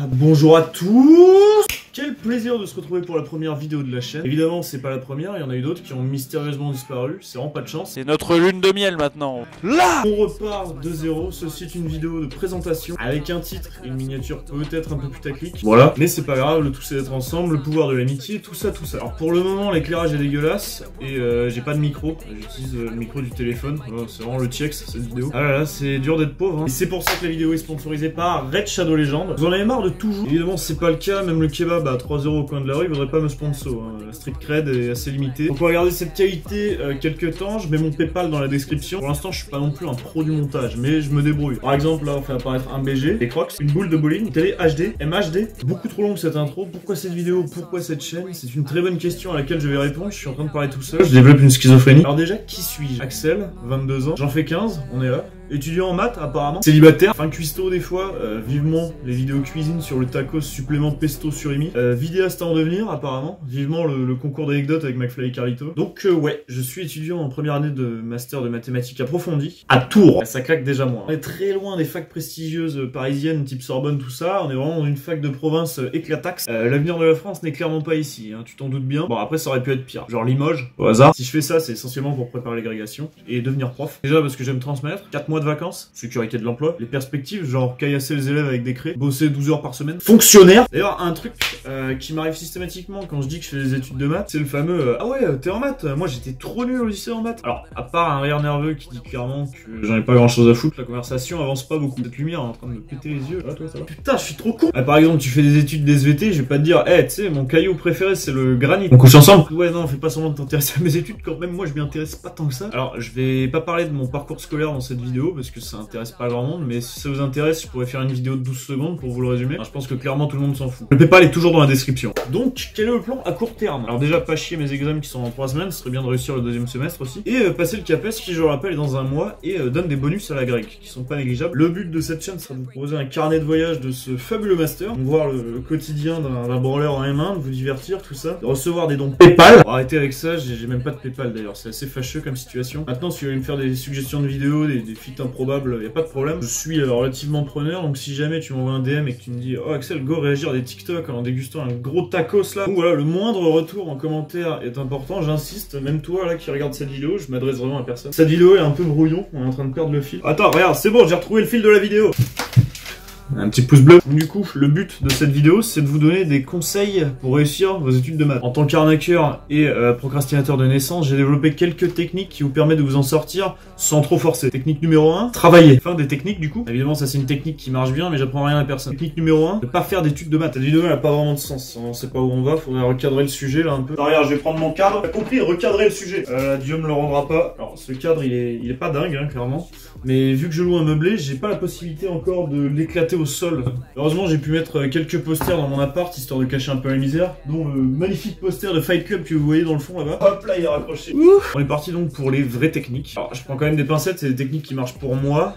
Bonjour à tous. Quel plaisir de se retrouver pour la première vidéo de la chaîne. Évidemment, c'est pas la première, il y en a eu d'autres qui ont mystérieusement disparu, c'est vraiment pas de chance. C'est notre lune de miel maintenant. Là, on repart de zéro, ceci est une vidéo de présentation avec un titre et une miniature peut-être un peu putaclic. Voilà, mais c'est pas grave, le tout c'est d'être ensemble, le pouvoir de l'amitié, tout ça, tout ça. Alors pour le moment, l'éclairage est dégueulasse et j'ai pas de micro, j'utilise le micro du téléphone. Voilà, c'est vraiment le TX cette vidéo. Ah là là, c'est dur d'être pauvre, hein. Et c'est pour ça que la vidéo est sponsorisée par Raid Shadow Legends. Vous en avez marre de tout jouer? Évidemment, c'est pas le cas, même le kebab à 3 € au coin de la rue, il voudrait pas me sponsor, hein. La street cred est assez limitée. Donc pour regarder cette qualité quelques temps, je mets mon PayPal dans la description. Pour l'instant, je suis pas non plus un pro du montage, mais je me débrouille. Par exemple, là, on fait apparaître un BG, des crocs, une boule de bowling, une télé HD, MHD. Beaucoup trop longue cette intro. Pourquoi cette vidéo? Pourquoi cette chaîne? C'est une très bonne question à laquelle je vais répondre. Je suis en train de parler tout seul. Je développe une schizophrénie. Alors déjà, qui suis-je? Axel, 22 ans. J'en fais 15, on est là. Étudiant en maths apparemment, célibataire, fin cuistot des fois, vivement les vidéos cuisine sur le tacos supplément pesto surimi, vidéaste à en devenir apparemment, vivement le concours d'anecdotes avec McFly et Carlito. Donc ouais, je suis étudiant en première année de master de mathématiques approfondies à Tours. Ça claque déjà moins. On est très loin des facs prestigieuses parisiennes type Sorbonne, tout ça, on est vraiment dans une fac de province éclataxe. L'avenir de la France n'est clairement pas ici, hein, tu t'en doutes bien. Bon après ça aurait pu être pire, genre Limoges, au hasard. Si je fais ça, c'est essentiellement pour préparer l'agrégation et devenir prof. Déjà parce que j'aime transmettre, 4 mois de vacances, sécurité de l'emploi, les perspectives, genre caillasser les élèves avec des craies, bosser 12 heures par semaine, fonctionnaire. D'ailleurs, un truc qui m'arrive systématiquement quand je dis que je fais des études de maths, c'est le fameux ah ouais, t'es en maths? Moi j'étais trop nul au lycée en maths. Alors, à part un rire nerveux qui dit clairement que j'en ai pas grand chose à foutre, la conversation avance pas beaucoup. Cette lumière est en train de me péter les yeux. Ah, toi, ça va? Putain, je suis trop con. Par exemple, tu fais des études d'SVT, je vais pas te dire, tu sais, mon caillou préféré c'est le granit. On couche ensemble? Ouais, non, fais pas semblant de t'intéresser à mes études quand même moi je m'y intéresse pas tant que ça. Alors, je vais pas parler de mon parcours scolaire dans cette vidéo parce que ça intéresse pas grand monde, mais si ça vous intéresse, je pourrais faire une vidéo de 12 secondes pour vous le résumer. Alors, je pense que clairement tout le monde s'en fout. Le PayPal est toujours dans la description. Donc, quel est le plan à court terme? Alors déjà, pas chier mes examens qui sont dans 3 semaines, ce serait bien de réussir le deuxième semestre aussi. Et passer le CAPES qui, je le rappelle, est dans un mois et donne des bonus à la grecque qui sont pas négligeables. Le but de cette chaîne sera de vous proposer un carnet de voyage de ce fabuleux master, donc voir le quotidien d'un branleur en M1, de vous divertir, tout ça, de recevoir des dons PayPal. Alors, arrêtez avec ça, j'ai même pas de PayPal d'ailleurs, c'est assez fâcheux comme situation. Maintenant, si vous voulez me faire des suggestions de vidéos, des feats improbables, y a pas de problème. Je suis relativement preneur, donc si jamais tu m'envoies un DM et que tu me dis oh Axel, go réagir à des TikTok en dégustant un gros tacos là, donc voilà, le moindre retour en commentaire est important, j'insiste, même toi là qui regarde cette vidéo, je m'adresse vraiment à personne. Cette vidéo est un peu brouillon, on est en train de perdre le fil. Attends, regarde, c'est bon, j'ai retrouvé le fil de la vidéo. Un petit pouce bleu. Du coup, le but de cette vidéo, c'est de vous donner des conseils pour réussir vos études de maths. En tant qu'arnaqueur et procrastinateur de naissance, j'ai développé quelques techniques qui vous permettent de vous en sortir sans trop forcer. Technique numéro 1, travailler. Enfin, des techniques du coup. Évidemment, ça c'est une technique qui marche bien, mais j'apprends rien à personne. Technique numéro 1, ne pas faire d'études de maths. Cette vidéo, elle a pas vraiment de sens. On sait pas où on va, faudrait recadrer le sujet là un peu. Alors, regarde, je vais prendre mon cadre. T'as compris, recadrer le sujet. Dieu me le rendra pas. Alors, ce cadre, il est pas dingue, hein, clairement. Mais vu que je loue un meublé, j'ai pas la possibilité encore de l'éclater au sol. Heureusement, j'ai pu mettre quelques posters dans mon appart, histoire de cacher un peu la misère, dont le magnifique poster de Fight Club que vous voyez dans le fond là-bas. Hop là, il est raccroché. On est parti donc pour les vraies techniques. Alors, je prends quand même des pincettes, c'est des techniques qui marchent pour moi,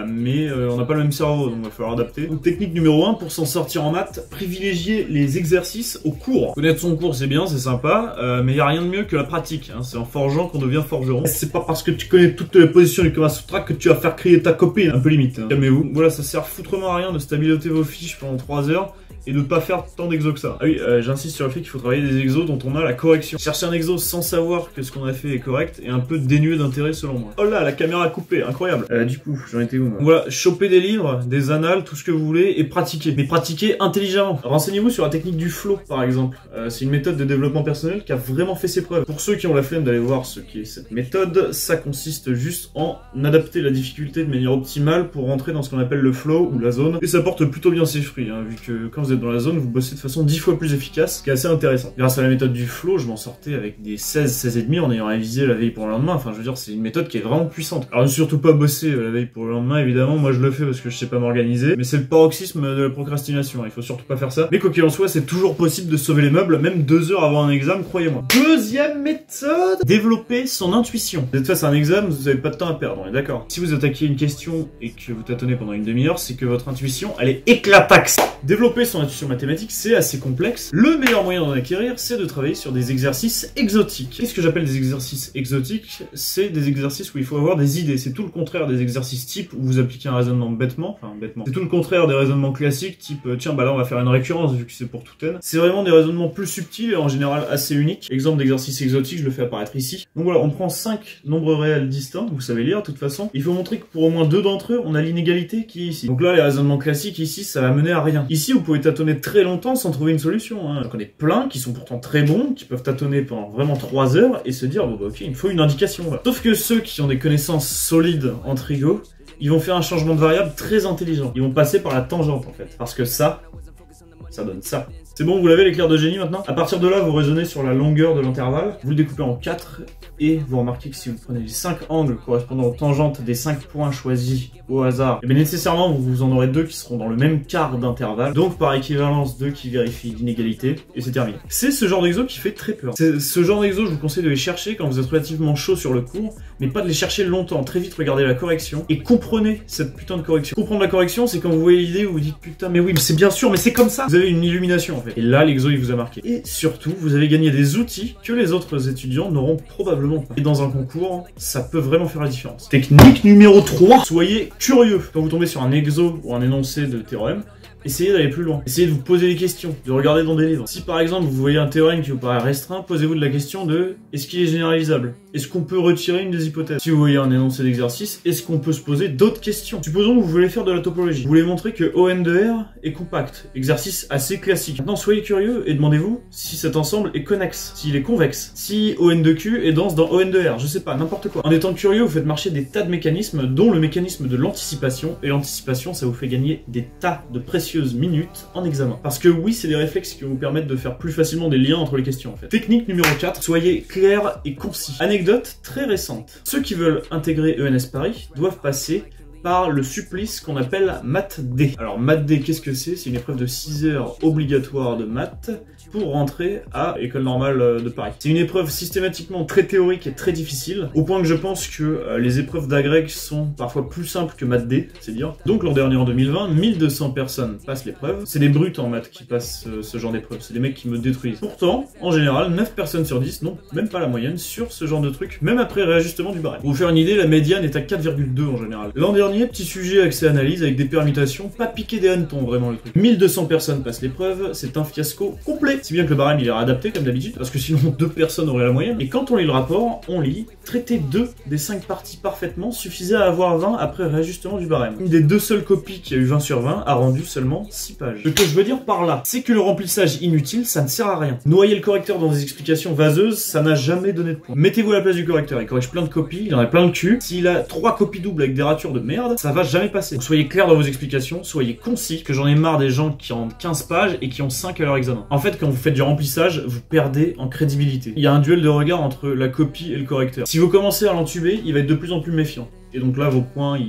mais on n'a pas le même cerveau, donc il va falloir adapter. Donc, technique numéro 1, pour s'en sortir en maths, privilégier les exercices au cours. Connaître son cours, c'est bien, c'est sympa, mais il n'y a rien de mieux que la pratique, hein. C'est en forgeant qu'on devient forgeron. C'est pas parce que tu connais toutes les positions du Kama Sutra que tu vas faire crier ta copine, un peu limite, hein. Calmez-vous. Voilà, ça sert foutrement à rien de stabiliser vos fiches pendant 3 heures et de pas faire tant d'exos que ça. Ah oui, j'insiste sur le fait qu'il faut travailler des exos dont on a la correction. Chercher un exo sans savoir que ce qu'on a fait est correct est un peu dénué d'intérêt selon moi. Oh là, la caméra a coupé, incroyable. Du coup, j'en étais où moi? Voilà, choper des livres, des annales, tout ce que vous voulez et pratiquer. Mais pratiquer intelligemment. Renseignez-vous sur la technique du flow, par exemple. C'est une méthode de développement personnel qui a vraiment fait ses preuves. Pour ceux qui ont la flemme d'aller voir ce qu'est cette méthode, ça consiste juste en adapter la difficulté de manière optimale pour rentrer dans ce qu'on appelle le flow ou la zone. Et ça porte plutôt bien ses fruits, hein, vu que quand vous êtes dans la zone, vous bossez de façon 10 fois plus efficace, ce qui est assez intéressant. Grâce à la méthode du flow, je m'en sortais avec des 16,5 en ayant révisé la veille pour le lendemain. Enfin, je veux dire, c'est une méthode qui est vraiment puissante. Alors, ne surtout pas bosser la veille pour le lendemain, évidemment. Moi, je le fais parce que je sais pas m'organiser. Mais c'est le paroxysme de la procrastination. Il faut surtout pas faire ça. Mais quoi qu'il en soit, c'est toujours possible de sauver les meubles, même 2 heures avant un examen, croyez-moi. Deuxième méthode, développer son intuition. Vous êtes face à un examen, vous avez pas de temps à perdre, on est d'accord. Si vous attaquez une question et que vous tâtonnez pendant une demi-heure, c'est que votre intuition, elle est éclataxe. Développer son intuition mathématique, c'est assez complexe. Le meilleur moyen d'en acquérir, c'est de travailler sur des exercices exotiques. Qu'est-ce que j'appelle des exercices exotiques? C'est des exercices où il faut avoir des idées. C'est tout le contraire des exercices type où vous appliquez un raisonnement bêtement. C'est tout le contraire des raisonnements classiques type tiens bah là on va faire une récurrence vu que c'est pour tout n. C'est vraiment des raisonnements plus subtils et en général assez uniques. Exemple d'exercice exotique, je le fais apparaître ici. Donc voilà, on prend 5 nombres réels distincts, vous savez lire de toute façon. Il faut montrer que pour au moins 2 d'entre eux, on a l'inégalité qui est ici. Donc là les raisonnements classiques ici, ça va mener à rien. Ici vous pouvez tâtonner très longtemps sans trouver une solution. J'en connais plein qui sont pourtant très bons, qui peuvent tâtonner pendant vraiment 3 heures et se dire bon bah ok, il me faut une indication là. Sauf que ceux qui ont des connaissances solides en trigo, ils vont faire un changement de variable très intelligent. Ils vont passer par la tangente en fait. Parce que ça donne ça. C'est bon, vous l'avez l'éclair de génie maintenant? À partir de là, vous raisonnez sur la longueur de l'intervalle, vous le découpez en 4, et vous remarquez que si vous prenez les 5 angles correspondant aux tangentes des 5 points choisis au hasard, et bien nécessairement vous en aurez 2 qui seront dans le même quart d'intervalle, donc par équivalence 2 qui vérifient l'inégalité, et c'est terminé. C'est ce genre d'exo qui fait très peur. C'est ce genre d'exo, je vous conseille de les chercher quand vous êtes relativement chaud sur le cours, mais pas de les chercher longtemps. Très vite, regardez la correction, et comprenez cette putain de correction. Comprendre la correction, c'est quand vous voyez l'idée où vous dites putain mais oui, mais c'est bien sûr, mais c'est comme ça. Vous avez une illumination en fait. Et là, l'exo il vous a marqué. Et surtout, vous avez gagné des outils que les autres étudiants n'auront probablement pas. Et dans un concours, ça peut vraiment faire la différence. Technique numéro 3. Soyez curieux. Quand vous tombez sur un exo ou un énoncé de théorème, essayez d'aller plus loin. Essayez de vous poser des questions, de regarder dans des livres. Si par exemple vous voyez un théorème qui vous paraît restreint, posez-vous de la question de est-ce qu'il est généralisable? Est-ce qu'on peut retirer une des hypothèses? Si vous voyez un énoncé d'exercice, est-ce qu'on peut se poser d'autres questions? Supposons que vous voulez faire de la topologie. Vous voulez montrer que ON de R est compact. Exercice assez classique. Maintenant soyez curieux et demandez-vous si cet ensemble est connexe, s'il est convexe, si ON de Q est dense dans ON de R, je sais pas, n'importe quoi. En étant curieux, vous faites marcher des tas de mécanismes, dont le mécanisme de l'anticipation, et l'anticipation ça vous fait gagner des tas de précieuses minutes en examen. Parce que oui, c'est des réflexes qui vont vous permettre de faire plus facilement des liens entre les questions en fait. Technique numéro 4, soyez clair et concis. Anecdote très récente. Ceux qui veulent intégrer ENS Paris doivent passer par le supplice qu'on appelle Math D. Alors Math D, qu'est-ce que c'est? C'est une épreuve de 6 heures obligatoire de maths pour rentrer à École Normale de Paris. C'est une épreuve systématiquement très théorique et très difficile, au point que je pense que les épreuves d'agrég sont parfois plus simples que Math D, c'est dire. Donc l'an dernier en 2020, 1200 personnes passent l'épreuve. C'est des brutes en maths qui passent ce genre d'épreuve, c'est des mecs qui me détruisent. Pourtant, en général, 9 personnes sur 10 n'ont même pas la moyenne sur ce genre de truc, même après réajustement du barème. Pour vous faire une idée, la médiane est à 4,2 en général. L'an dernier, petit sujet accès analyse avec des permutations, pas piqué des hannetons vraiment le truc. 1200 personnes passent l'épreuve, c'est un fiasco complet. Si bien que le barème il est réadapté comme d'habitude, parce que sinon 2 personnes auraient la moyenne. Et quand on lit le rapport, on lit traiter 2 des 5 parties parfaitement suffisait à avoir 20 après réajustement du barème. Une des 2 seules copies qui a eu 20 sur 20 a rendu seulement 6 pages. Ce que je veux dire par là, c'est que le remplissage inutile, ça ne sert à rien. Noyer le correcteur dans des explications vaseuses, ça n'a jamais donné de points. Mettez-vous à la place du correcteur, il corrige plein de copies, il en a plein de cul. S'il a 3 copies doubles avec des ratures de merde, ça va jamais passer. Donc soyez clair dans vos explications, soyez concis, que j'en ai marre des gens qui ont 15 pages et qui ont 5 à leur examen. En fait, quand vous faites du remplissage, vous perdez en crédibilité. Il y a un duel de regard entre la copie et le correcteur. Si vous commencez à l'entuber, il va être de plus en plus méfiant. Et donc là, vos points,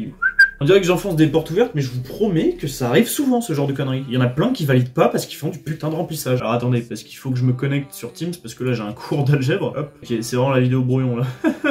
On dirait que j'enfonce des portes ouvertes, mais je vous promets que ça arrive souvent, ce genre de conneries. Il y en a plein qui valident pas parce qu'ils font du putain de remplissage. Alors attendez, parce qu'il faut que je me connecte sur Teams, parce que là j'ai un cours d'algèbre. Hop, ok, c'est vraiment la vidéo brouillon là.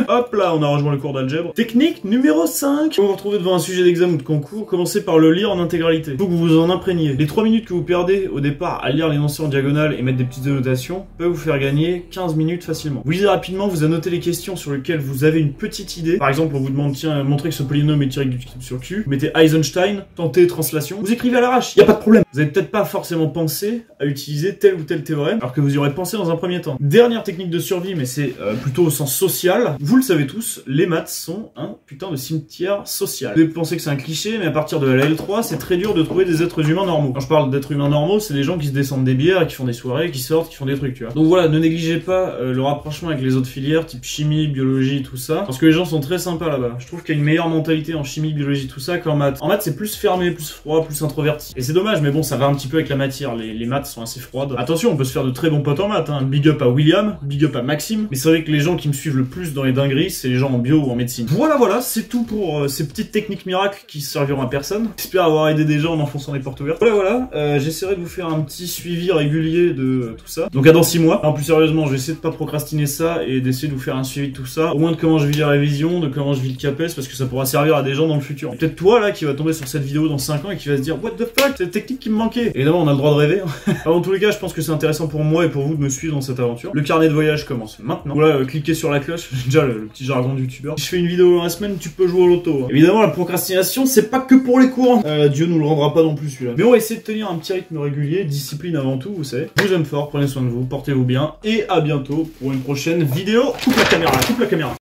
Hop là, on a rejoint le cours d'algèbre. Technique numéro 5. Quand vous vous retrouvez devant un sujet d'examen ou de concours, commencez par le lire en intégralité. Il faut que vous vous en imprégniez. Les 3 minutes que vous perdez au départ à lire l'énoncé en diagonale et mettre des petites annotations peuvent vous faire gagner 15 minutes facilement. Vous lisez rapidement, vous annotez les questions sur lesquelles vous avez une petite idée. Par exemple, on vous demande, tiens, montrez que ce polynôme est tiré du cube sur Q. Vous mettez Eisenstein, tentez translation. Vous écrivez à l'arrache, y a pas de problème. Vous avez peut-être pas forcément pensé à utiliser tel ou tel théorème, alors que vous y aurez pensé dans un premier temps. Dernière technique de survie, mais c'est plutôt au sens social. Vous le savez tous, les maths sont un putain de cimetière social. Vous pouvez penser que c'est un cliché, mais à partir de la L3, c'est très dur de trouver des êtres humains normaux. Quand je parle d'êtres humains normaux, c'est des gens qui se descendent des bières, qui font des soirées, qui sortent, qui font des trucs, tu vois. Donc voilà, ne négligez pas le rapprochement avec les autres filières, type chimie, biologie, tout ça, parce que les gens sont très sympas là-bas. Je trouve qu'il y a une meilleure mentalité en chimie, biologie, tout ça qu'en maths. En maths, c'est plus fermé, plus froid, plus introverti. Et c'est dommage, mais bon, ça va un petit peu avec la matière. Les maths sont assez froides. Attention, on peut se faire de très bons potes en maths, hein. Big up à William, big up à Maxime. Mais c'est vrai que les gens qui me suivent le plus dans les dingueries, c'est les gens en bio ou en médecine. Voilà, c'est tout pour ces petites techniques miracles qui serviront à personne. J'espère avoir aidé des gens en enfonçant des portes ouvertes. Voilà, j'essaierai de vous faire un petit suivi régulier de tout ça. Donc à dans 6 mois. Alors plus sérieusement, je vais essayer de pas procrastiner ça et d'essayer de vous faire un suivi de tout ça. Au moins de comment je vis les révisions, de comment je vis le CAPES, parce que ça pourra servir à des gens dans le futur. Peut-être toi là qui va tomber sur cette vidéo dans 5 ans et qui va se dire what the fuck, c'est la technique qui me manquait. Évidemment on a le droit de rêver. Alors, dans tous les cas je pense que c'est intéressant pour moi et pour vous de me suivre dans cette aventure. Le carnet de voyage commence maintenant. Voilà, cliquez sur la cloche, déjà le petit jargon de youtubeur. Si je fais une vidéo dans la semaine, tu peux jouer au loto. Évidemment la procrastination c'est pas que pour les cours. Dieu nous le rendra pas non plus celui-là. Mais on va essayer de tenir un petit rythme régulier, discipline avant tout, vous savez. Je vous aime fort, prenez soin de vous, portez-vous bien et à bientôt pour une prochaine vidéo. Coupe la caméra.